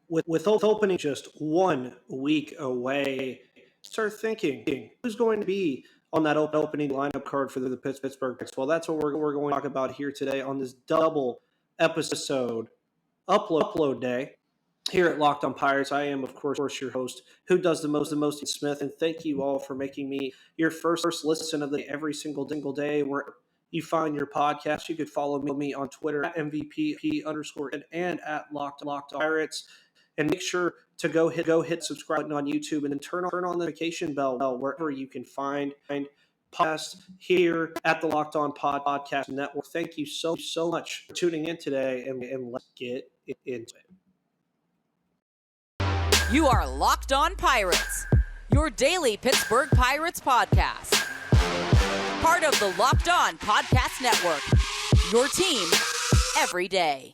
with opening just 1 week away, start thinking who's going to be on that opening lineup card for the Pittsburgh Pirates. Well, that's what we're going to talk about here today on this double episode upload day here at Locked On Pirates. I am, of course, your host, who does the most, Smith, and thank you all for making me your first listen of the day every single day where you find your podcast. You could follow me on Twitter at MVP_, and at Locked Pirates. And make sure to go hit subscribe button on YouTube, and then turn on the notification bell wherever you can find podcasts here at the Locked On Podcast Network. Thank you so much for tuning in today, and let's get into it. You are Locked On Pirates, your daily Pittsburgh Pirates podcast. Part of the Locked On Podcast Network, your team every day.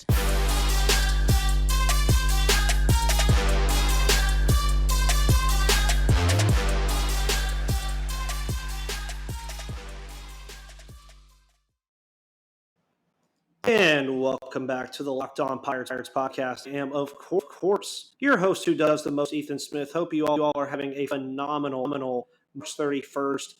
And welcome back to the Locked On Pirates podcast. I am, of course, your host who does the most, Ethan Smith. Hope you all are having a phenomenal March 31st,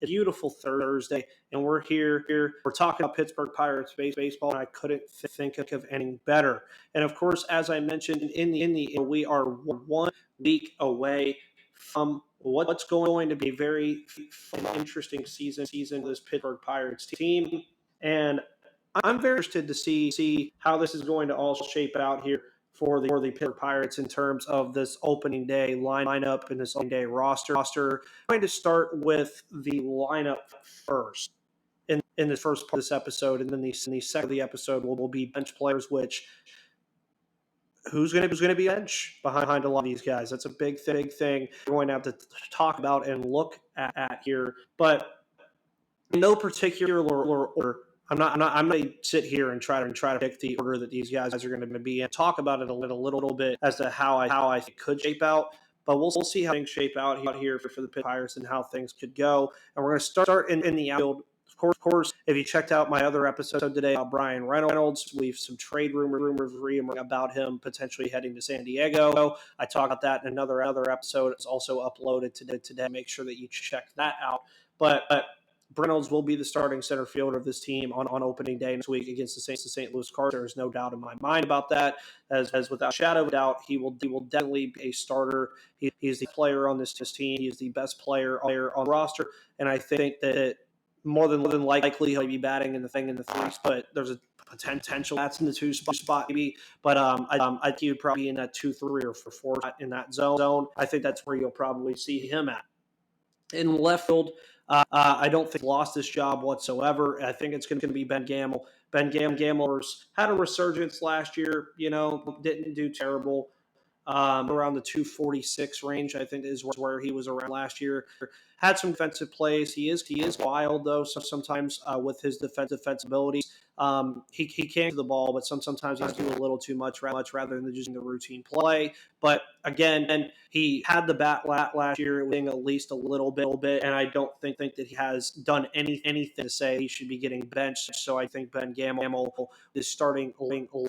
a beautiful Thursday. And we're here. We're talking about Pittsburgh Pirates baseball, and I couldn't think of anything better. And, of course, as I mentioned, we are 1 week away from what's going to be a very interesting season of this Pittsburgh Pirates team. And I'm very interested to see how this is going to all shape out here for the Pittsburgh Pirates in terms of this opening day lineup and this opening day roster. I'm going to start with the lineup first in the first part of this episode, and then the second of the episode will be bench players, which who's going to be bench behind a lot of these guys. That's a big thing we're going to have to talk about and look at here. But in no particular order, I'm going to sit here and try to pick the order that these guys are going to be and talk about it a little bit as to how I think could shape out. But we'll see how things shape out here for the Pirates and how things could go. And we're going to start in the outfield. Of course, if you checked out my other episode today about Brian Reynolds, we've some trade rumors about him potentially heading to San Diego. I talked about that in another episode. It's also uploaded today. Make sure that you check that out. But Reynolds will be the starting center fielder of this team on opening day next week against the St. Louis Cardinals. There's no doubt in my mind about that. As without a shadow of a doubt, he will definitely be a starter. He's the player on this team. He is the best player on the roster, and I think that more than likely he'll be batting in the threes. But there's a potential that's in the 2 spot maybe. But I think he would probably be in that 2, 3, or 4 in that zone. I think that's where you'll probably see him at. In left field, I don't think he lost his job whatsoever. I think it's going to be Ben Gamel. Ben Gamel's had a resurgence last year, didn't do terrible. Around the 246 range, I think, is where he was around last year. Had some defensive plays. He is wild, though, so sometimes with his defensive abilities. He can do the ball, but sometimes he's doing a little too much rather than just the routine play. But again, he had the bat last year, winning at least a little bit, and I don't think that he has done anything to say he should be getting benched. So I think Ben Gamel is starting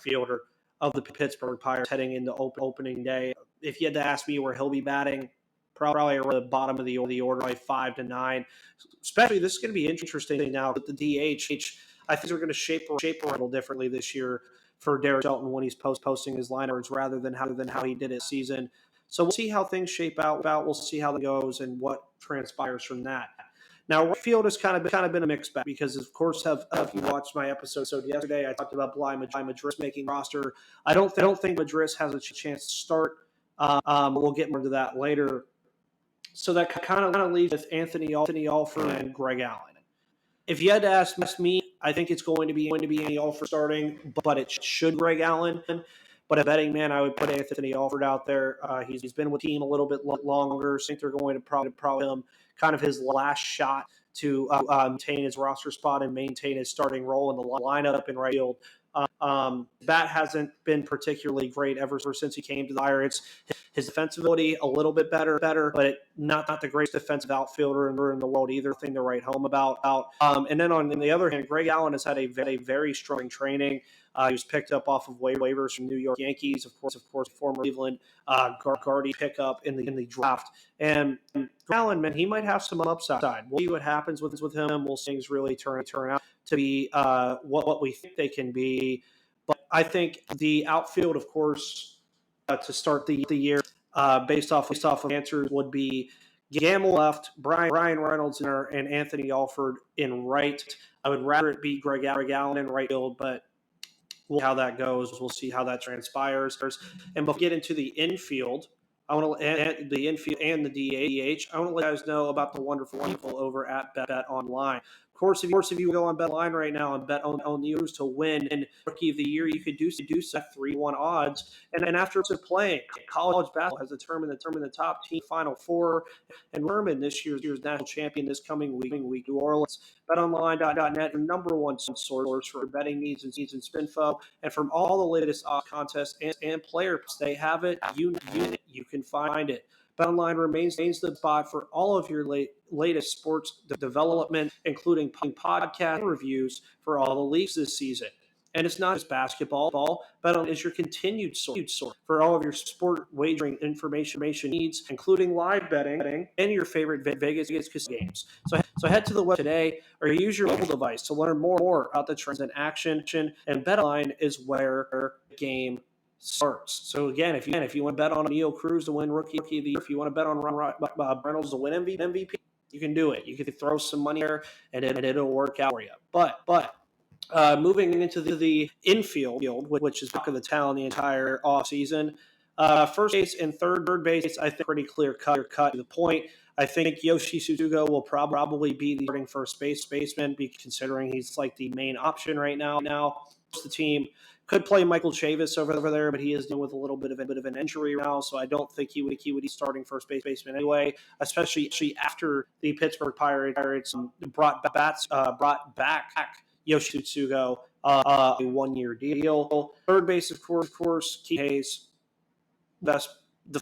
fielder of the Pittsburgh Pirates heading into opening day. If you had to ask me where he'll be batting, probably around the bottom of the order, like 5 to 9. Especially, this is going to be interesting now with the DH. I think they're going to shape a little differently this year for Derek Shelton when he's posting his lineups rather than how he did his season. So we'll see how things shape out. We'll see how that goes and what transpires from that. Now, right field has kind of been a mixed bag because, of course, if you watched my episode yesterday, I talked about Bly Madris making roster. I don't think Madris has a chance to start. We'll get more to that later. So that kind of leaves with Anthony Alford and Greg Allen. If you had to ask me, I think it's going to be Anthony Alford starting, but it should Greg Allen. But a betting man, I would put Anthony Alford out there. He's been with the team a little bit longer. So I think they're going to probably him kind of his last shot to maintain his roster spot and maintain his starting role in the lineup in right field. Bat hasn't been particularly great ever since he came to the Pirates. His defensive ability a little bit better, but not the greatest defensive outfielder in the world either. Thing to write home about. And then on the other hand, Greg Allen has had a very strong training. He was picked up off of waivers from New York Yankees, of course, former Cleveland Guardy pickup in the draft. And Allen, man, he might have some upside. We'll see what happens with him. We'll see things really turn out to be what we think they can be. But I think the outfield, of course, to start the year, based off of answers, would be Gamble left, Brian Reynolds and Anthony Alford in right. I would rather it be Greg Allen in right field, but we'll see how that goes. We'll see how that transpires. And before we get into the infield, I want to the infield and the DH. I want to let you guys know about the wonderful people over at BetOnline. Of course, if you go on BetOnline right now and bet on the News to win in Rookie of the Year, you could do set 3-1 odds. And after playing, college basketball has determined the top team Final Four and determine this year's national champion this coming week, New Orleans. BetOnline.net, your number one source for betting needs and spinfo, and from all the latest contests and players, they have it. You can find it. BetOnline remains the spot for all of your latest sports development, including podcast reviews for all the leagues this season. And it's not just basketball. BetOnline is your continued source for all of your sport wagering information needs, including live betting and your favorite Vegas games. So head to the web today or use your mobile device to learn more about the trends in action. And BetOnline is where the game starts. So again, if you want to bet on Neil Cruz to win Rookie of the Year, if you want to bet on Reynolds to win MVP, you can do it. You can throw some money there, and it'll work out for you. But moving into the infield, which is back of the town the entire offseason, first base and third base, I think pretty clear cut to the point. I think Yoshi Suzuki will probably be the starting first baseman, considering he's like the main option right now. The team could play Michael Chavis over there, but he is dealing with a little bit of an injury now, so I don't think he would be starting first baseman anyway. Especially after the Pittsburgh Pirates brought back Yoshi Suzuki, a 1-year deal. Third base, of course, Keith Hayes, best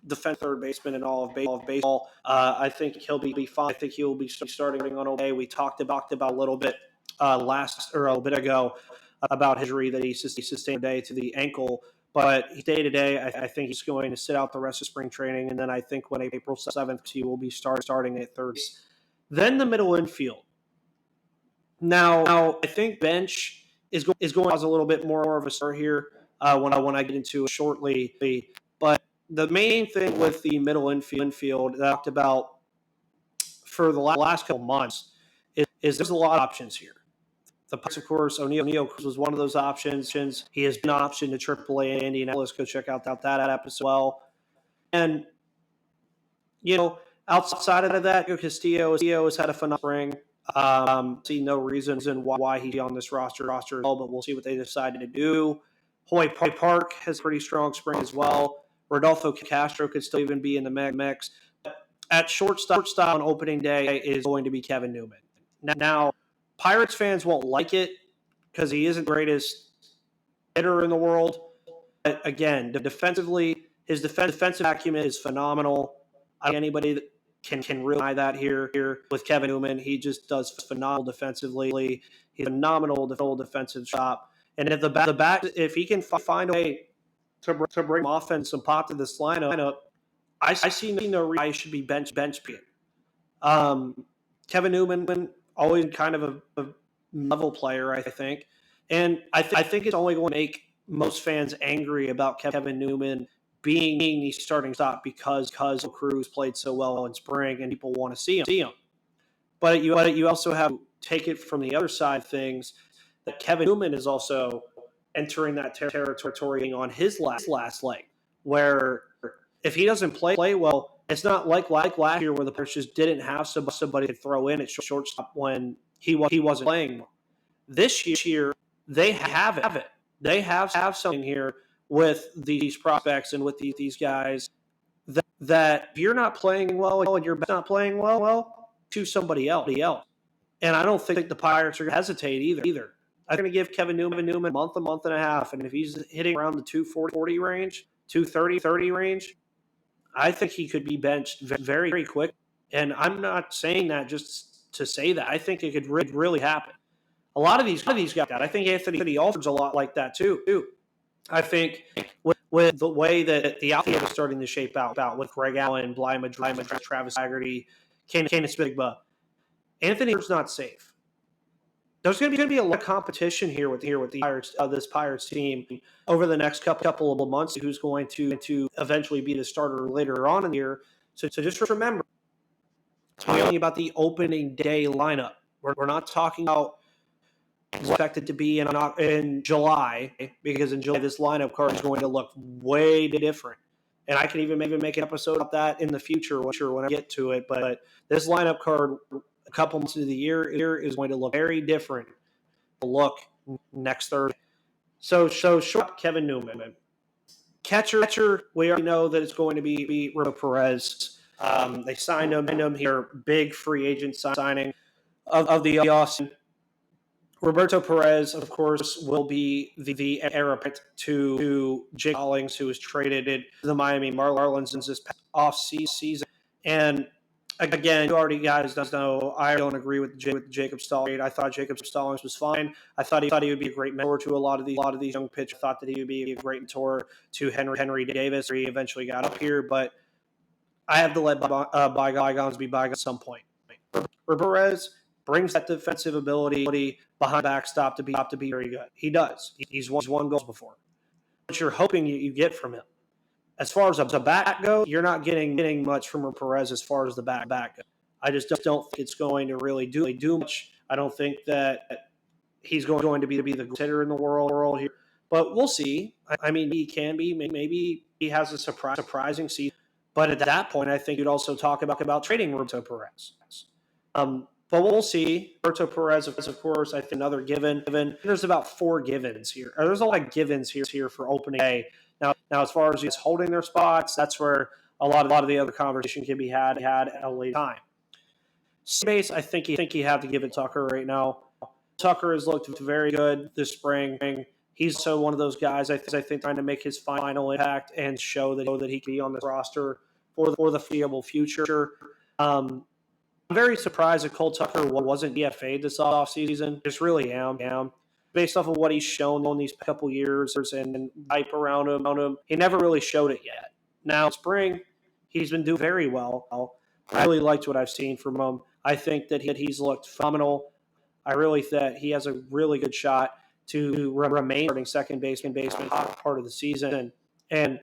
defense third baseman in all of baseball. I think he'll be fine. I think he will be starting on Obey. We talked about a little bit a little bit ago about his injury that he sustained today to the ankle. But day to day, I think he's going to sit out the rest of spring training. And then I think when April 7th, he will be starting at third. Then the middle infield. Now, I think bench is going to cause a little bit more of a start here when I get into it shortly. But the main thing with the middle infield that I talked about for the last couple months is there's a lot of options here. The Pirates, of course, O'Neill was one of those options. He has been an option to AAA Indianapolis. Go check out that episode as well. And, outside of that, Castillo has had a phenomenal spring. See no reason why he's on this roster as well, but we'll see what they decided to do. Hoy Park has a pretty strong spring as well. Rodolfo Castro could still even be in the mix. At shortstop on opening day is going to be Kevin Newman. Now, Pirates fans won't like it because he isn't the greatest hitter in the world. But again, defensively, his defensive acumen is phenomenal. I don't think anybody that can really deny that here with Kevin Newman. He just does phenomenal defensively. He's a phenomenal defensive shot. And if the bat, if he can find a way to bring offense and pop to this lineup, I see no reason he should be bench being. Kevin Newman, always kind of a level player, I think. And I think it's only going to make most fans angry about Kevin Newman being the starting stop because Cruz played so well in spring and people want to see him. But you also have to take it from the other side of things that Kevin Newman is also entering that territory on his last leg, where if he doesn't play well, it's not like last year where the Pirates just didn't have somebody to throw in at shortstop when he wasn't playing. This year, they have it. They have something here with these prospects and with these guys that if you're not playing well and you're not playing well, choose somebody else. And I don't think the Pirates are going to hesitate either. I'm going to give Kevin Newman a month and a half, and if he's hitting around the 240 range, 230 range, I think he could be benched very, very quick. And I'm not saying that just to say that. I think it could really happen. A lot of these guys, I think Anthony Alford's a lot like that too. I think with the way that the outfield is starting to shape out with Greg Allen, Bly Madrid, Travis Haggerty, Candace Bigba, Anthony Alford's not safe. There's going to be a lot of competition here with the Pirates, this Pirates team over the next couple of months. Who's going to eventually be the starter later on in the year? So just remember, talking about the opening day lineup. We're not talking about expected to be in July, because in July this lineup card is going to look way different. And I can even maybe make an episode about that in the future, when I get to it. But this lineup card, a couple months into the year, is going to look very different. Look next Thursday. So short Kevin Newman. Catcher, we already know that it's going to be Roberto Perez. They signed him here, big free agent signing of the offseason. Roberto Perez, of course, will be the heir apparent to Jake Hollings, who was traded to the Miami Marlins this off-season. And again, you already guys know I don't agree with Jacob Stallings. I thought Jacob Stallings was fine. I thought he would be a great mentor to a lot of these young pitchers. I thought that he would be a great mentor to Henry Davis, where he eventually got up here. But I have to let bygones be bygones at some point. Perez brings that defensive ability behind the backstop to be very good. He does. He's won goals before. What you're hoping you get from him. As far as the bat goes, you're not getting much from Perez as far as the bat goes. I just don't think it's going to really do much. I don't think that he's going to be the hitter in the world here. But we'll see. I mean, he can be. Maybe he has a surprising season. But at that point, I think you'd also talk about trading Roberto Perez. But we'll see. Roberto Perez, of course, I think another given. There's about 4 givens here. There's a lot of givens here for opening day. Now, as far as just holding their spots, that's where a lot of the other conversation can be had at a later time. Base, I think you have to give it Tucker right now. Tucker has looked very good this spring. He's so one of those guys I think trying to make his final impact and show that he can be on this roster for the foreseeable future. I'm very surprised that Cole Tucker wasn't DFA'd this offseason. Just really am. Based off of what he's shown in these couple years and hype around him, he never really showed it yet. Now, spring, he's been doing very well. I really liked what I've seen from him. I think that he's looked phenomenal. I really think that he has a really good shot to remain starting second baseman part of the season. And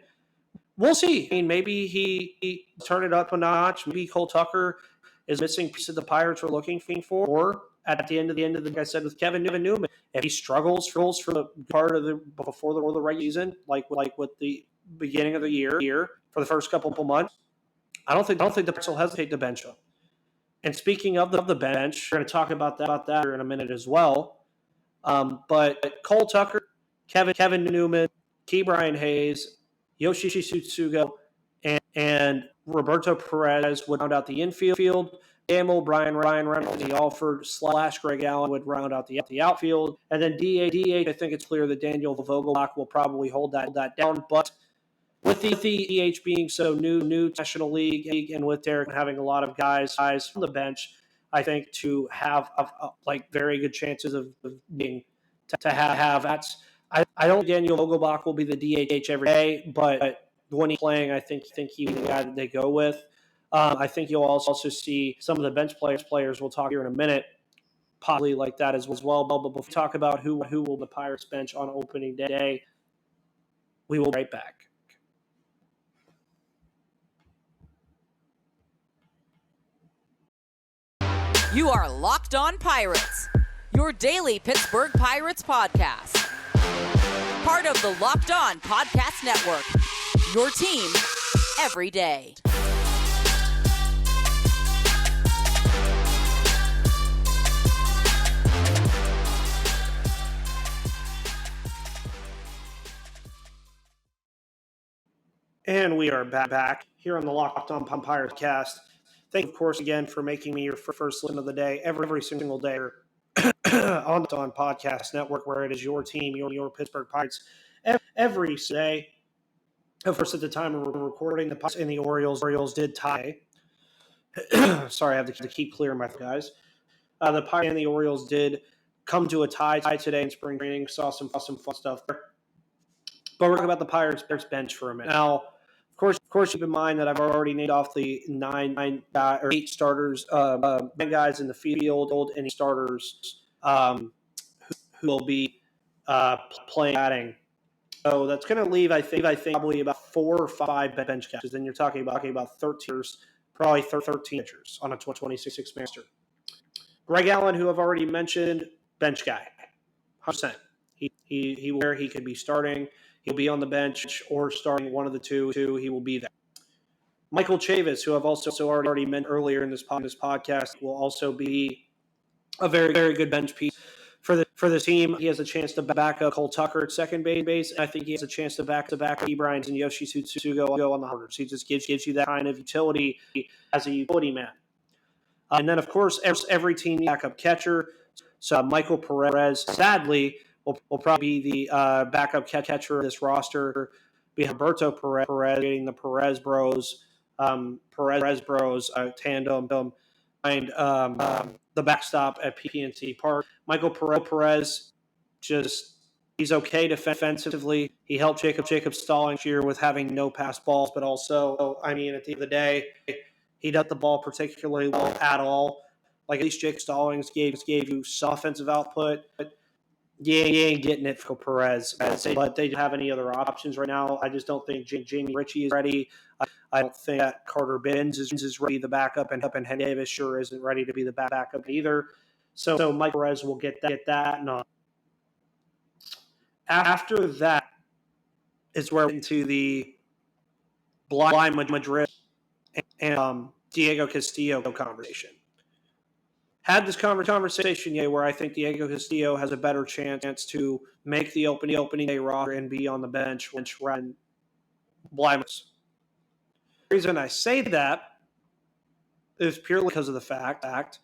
we'll see. I mean, maybe he turn it up a notch. Maybe Cole Tucker is missing piece of the Pirates we're looking for. Or at the end of the like I said with Kevin Newman, if he struggles for the part of before the regular season, like with the beginning of the year for the first couple of months, I don't think the Pirates will hesitate to bench him. And speaking of the bench, we're going to talk about that in a minute as well. But Cole Tucker, Kevin Newman, Ke'Bryan Hayes, Yoshi Tsutsugo, and Roberto Perez would round out the infield. Gamble, Ryan Reynolds, the Alford / Greg Allen would round out the outfield. And then DH, I think it's clear that Daniel Vogelbach will probably hold that down. But with the DH being so new National League, and with Derek having a lot of guys from the bench, I think to have very good chances of being to have that's. I don't think Daniel Vogelbach will be the DH every day, but when he's playing, I think he's the guy that they go with. I think you'll also see some of the bench players we'll talk here in a minute, possibly like that as well. But before we talk about who will the Pirates bench on opening day, we will be right back. You are Locked On Pirates, your daily Pittsburgh Pirates podcast. Part of the Locked On Podcast Network, your team every day. And we are back here on the Locked On Pirates cast. Thank you, of course, again for making me your first listen of the day every single day on the Podcast Network, where it is your team, your Pittsburgh Pirates every day. Of course, at the time of recording, the Pirates and the Orioles did tie. Sorry, I have to keep clear my guys. The Pirates and the Orioles did come to a tie today in spring training. Saw some fun stuff there. But we're talking about the Pirates bench for a minute. Now, of course, keep in mind that I've already named off the eight starters, 9 guys in the field, and starters who will be playing batting. So that's going to leave, I think, probably about 4 or 5 bench guys. Then you're talking about 13, probably 13 pitchers on a 26 master. Greg Allen, who I've already mentioned, bench guy, 100%. He could be starting. He'll be on the bench or starting, one of the two. He will be there. Michael Chavis, who I've also already mentioned earlier in this podcast, will also be a very, very good bench piece for the team. He has a chance to back up Cole Tucker at second base. I think he has a chance to back E. Bryant and Yoshi Tsutsugo on the starters. He just gives you that kind of utility as a utility man. And then, of course, every team backup catcher. So Michael Perez, sadly, will probably be the backup catcher of this roster. We have Roberto Perez getting the Perez Bros tandem behind the backstop at PNC Park. Michael Perez, he's okay defensively. He helped Jacob Stalling this year with having no pass balls, but also, at the end of the day, he doesn't the ball particularly well at all. Like, at least Jacob Stallings gave you some offensive output, but you ain't getting it for Perez. But they don't have any other options right now. I just don't think Jamie Ritchie is ready. I don't think that Carter Benz is ready, the backup, and Henry Davis sure isn't ready to be the backup either. So Mike Perez will get that. And after that is where we're into the blind Madrid and Diego Castillo conversation. Had this conversation where I think Diego Castillo has a better chance to make the opening day roster and be on the bench rather than Blimers. The reason I say that is purely because of the fact that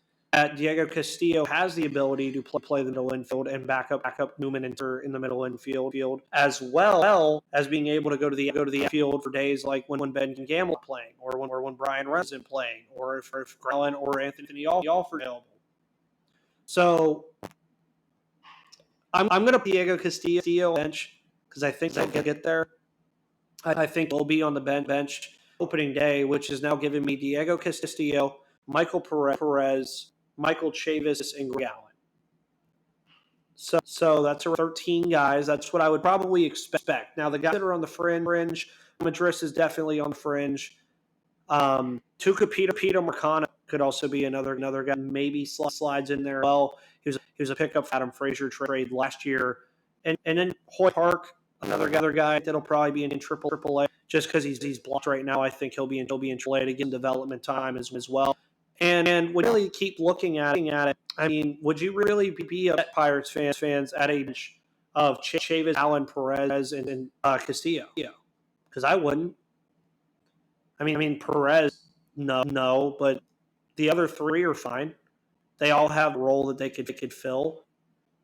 Diego Castillo has the ability to play the middle infield and back up Newman in the middle infield, as well as being able to go to the field for days like when Ben Gamble is playing, or when Brian Reynolds isn't playing, or if Allen or Anthony Alford available. So I'm going to Diego Castillo bench because I think they'll get there. I think they'll be on the bench opening day, which is now giving me Diego Castillo, Michael Perez, Michael Chavis, and Greg Allen. So that's 13 guys. That's what I would probably expect. Now, the guys that are on the fringe, Madris is definitely on the fringe. Tuca Peter Marcano could also be another guy. Maybe slides in there. Well, he was a pickup for Adam Frazier trade last year, and then Hoy Park, another guy that'll probably be in AAA just because he's blocked right now. I think he'll be in AAA to get development time as well. And would really keep looking at it. I mean, would you really be a Pirates fans at a bench of Chavis, Allen, Perez, and Castillo? Because I wouldn't. I mean Perez, no, but the other 3 are fine. They all have a role that they could fill.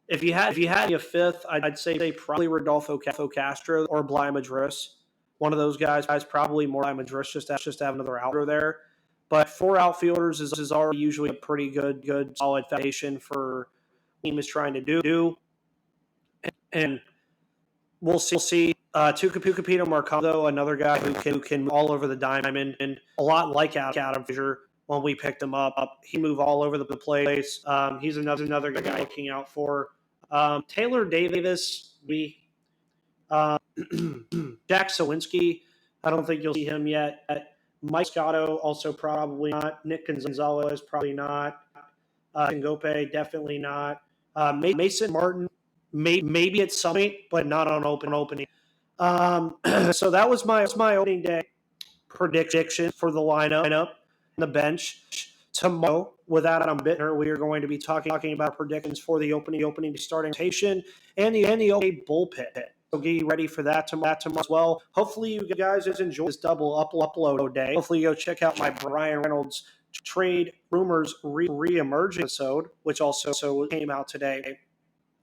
If you had a fifth, I'd say probably Rodolfo Castro or Bly Madris. One of those guys, probably more Bly Madris, just to have another outfielder there. But 4 outfielders is already usually a pretty good solid foundation for what the team is trying to do. And we'll see. Tuca Peter Marcano, another guy who can all over the diamond, and a lot like Adam Frazier. When we picked him up, he moved all over the place. He's another guy looking out for. Taylor Davis, Jack Sawinski, I don't think you'll see him yet. Mike Scotto, also probably not. Nick Gonzalez, probably not. Ngope, definitely not. Mason Martin, maybe at some point, but not on opening. So that was my opening day prediction for the lineup. The bench. Tomorrow, with Adam Bittner, we are going to be talking about predictions for the opening starting rotation and the bullpen. So get ready for that tomorrow as well. Hopefully you guys enjoy this double upload day. Hopefully you go check out my Brian Reynolds trade rumors re-emerge episode, which also came out today.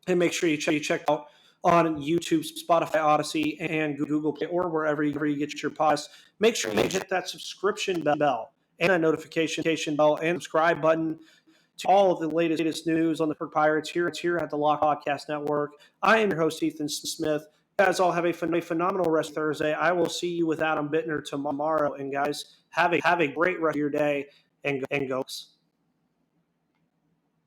And make sure you check out on YouTube, Spotify, Odyssey, and Google Play, or wherever you get your podcasts. Make sure you hit that subscription bell and a notification bell and subscribe button to all of the latest news on the Pittsburgh Pirates here at the Lock Podcast Network. I am your host, Ethan Smith. You guys all have a phenomenal rest of Thursday. I will see you with Adam Bittner tomorrow. And guys, have a great rest of your day and go.